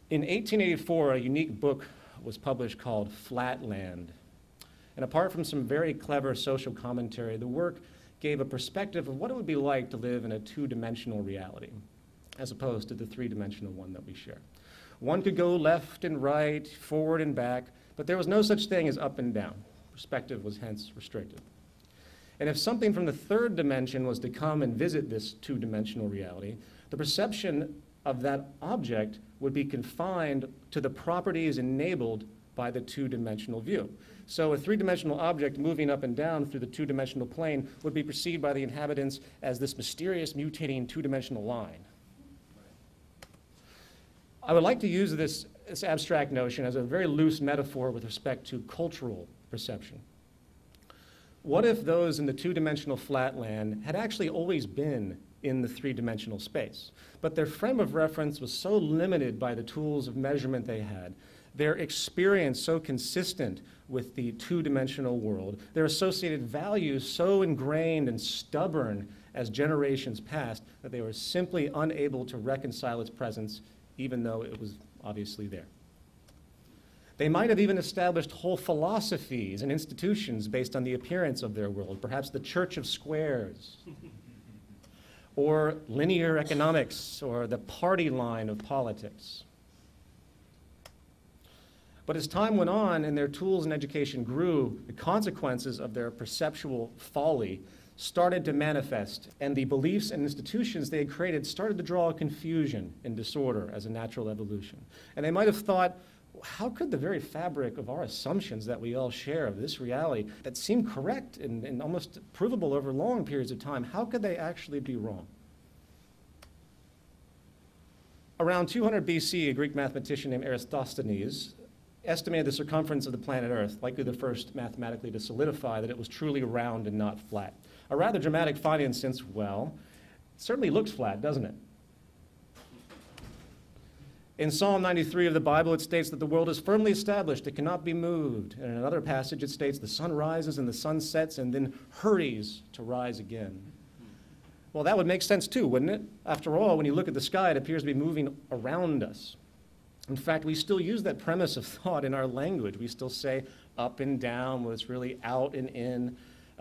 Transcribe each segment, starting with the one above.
In 1884, a unique book was published called Flatland. And apart from some very clever social commentary, the work gave a perspective of what it would be like to live in a two-dimensional reality, as opposed to the three-dimensional one that we share. One could go left and right, forward and back, but there was no such thing as up and down. Perspective was hence restricted. And if something from the third dimension was to come and visit this two-dimensional reality, the perception of that object would be confined to the properties enabled by the two-dimensional view. So a three-dimensional object moving up and down through the two-dimensional plane would be perceived by the inhabitants as this mysterious mutating two-dimensional line. I would like to use this abstract notion as a very loose metaphor with respect to cultural perception. What if those in the two-dimensional flatland had actually always been in the three-dimensional space, but their frame of reference was so limited by the tools of measurement they had, their experience so consistent with the two-dimensional world, their associated values so ingrained and stubborn as generations passed, that they were simply unable to reconcile its presence, even though it was obviously there. They might have even established whole philosophies and institutions based on the appearance of their world, perhaps the Church of Squares, or linear economics, or the party line of politics. But as time went on and their tools and education grew, the consequences of their perceptual folly started to manifest, and the beliefs and institutions they had created started to draw confusion and disorder as a natural evolution. And they might have thought, how could the very fabric of our assumptions that we all share of this reality that seem correct and almost provable over long periods of time, how could they actually be wrong? Around 200 BC, a Greek mathematician named Eratosthenes estimated the circumference of the planet Earth, likely the first mathematically to solidify that it was truly round and not flat. A rather dramatic finding since, well, it certainly looks flat, doesn't it? In Psalm 93 of the Bible, it states that the world is firmly established, it cannot be moved. And in another passage, it states the sun rises and the sun sets and then hurries to rise again. Well, that would make sense too, wouldn't it? After all, when you look at the sky, it appears to be moving around us. In fact, we still use that premise of thought in our language. We still say up and down when it's really out and in.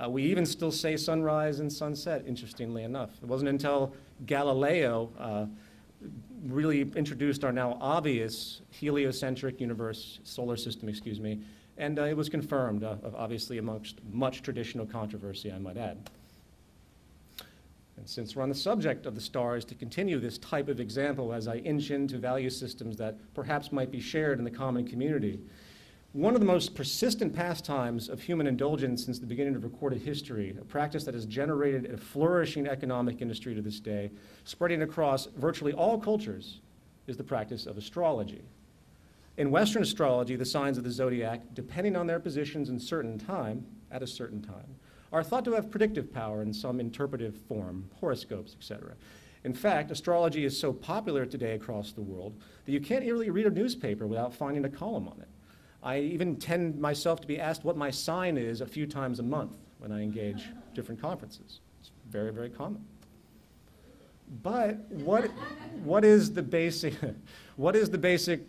We even still say sunrise and sunset, interestingly enough. It wasn't until Galileo really introduced our now obvious heliocentric universe, solar system, and it was confirmed, obviously amongst much traditional controversy, I might add. And since we're on the subject of the stars, to continue this type of example as I inch into value systems that perhaps might be shared in the common community, one of the most persistent pastimes of human indulgence since the beginning of recorded history, a practice that has generated a flourishing economic industry to this day, spreading across virtually all cultures, is the practice of astrology. In Western astrology, the signs of the zodiac, depending on their positions in certain time, at a certain time, are thought to have predictive power in some interpretive form, horoscopes, etc. In fact, astrology is so popular today across the world that you can't really read a newspaper without finding a column on it. I even tend myself to be asked what my sign is a few times a month when I engage different conferences. It's very, very common. But what is the basic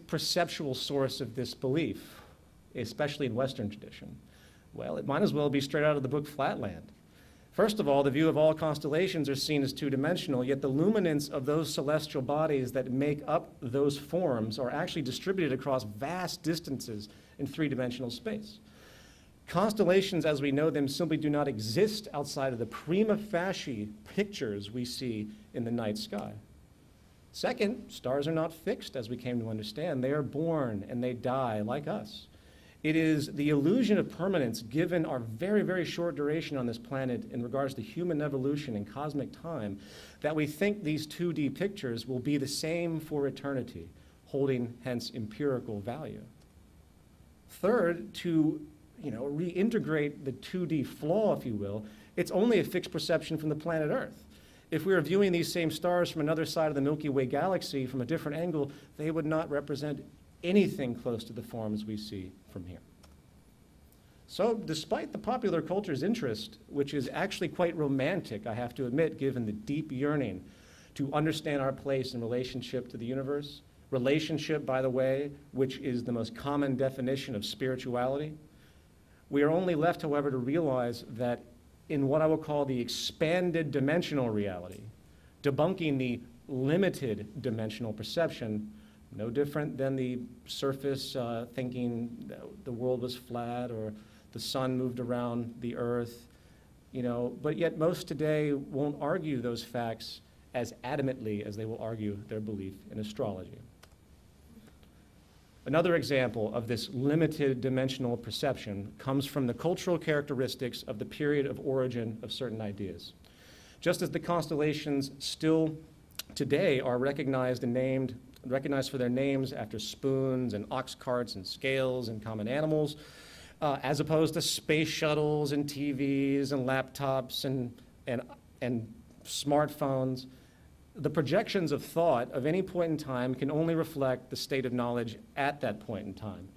perceptual source of this belief, especially in Western tradition? Well, it might as well be straight out of the book Flatland. First of all, the view of all constellations are seen as two-dimensional, yet the luminance of those celestial bodies that make up those forms are actually distributed across vast distances in three-dimensional space. Constellations, as we know them, simply do not exist outside of the prima facie pictures we see in the night sky. Second, stars are not fixed, as we came to understand. They are born and they die like us. It is the illusion of permanence given our very, very short duration on this planet in regards to human evolution and cosmic time that we think these 2D pictures will be the same for eternity, holding hence empirical value. Third, to reintegrate the 2D flaw, if you will, it's only a fixed perception from the planet Earth. If we were viewing these same stars from another side of the Milky Way galaxy from a different angle, they would not represent anything close to the forms we see from here. So despite the popular culture's interest, which is actually quite romantic, I have to admit, given the deep yearning to understand our place in relationship to the universe, relationship, by the way, which is the most common definition of spirituality. We are only left, however, to realize that in what I will call the expanded dimensional reality, debunking the limited dimensional perception, no different than the surface thinking the world was flat or the sun moved around the earth, but yet most today won't argue those facts as adamantly as they will argue their belief in astrology. Another example of this limited dimensional perception comes from the cultural characteristics of the period of origin of certain ideas. Just as the constellations still today are recognized for their names after spoons and ox carts and scales and common animals, as opposed to space shuttles and TVs and laptops and smartphones, the projections of thought of any point in time can only reflect the state of knowledge at that point in time.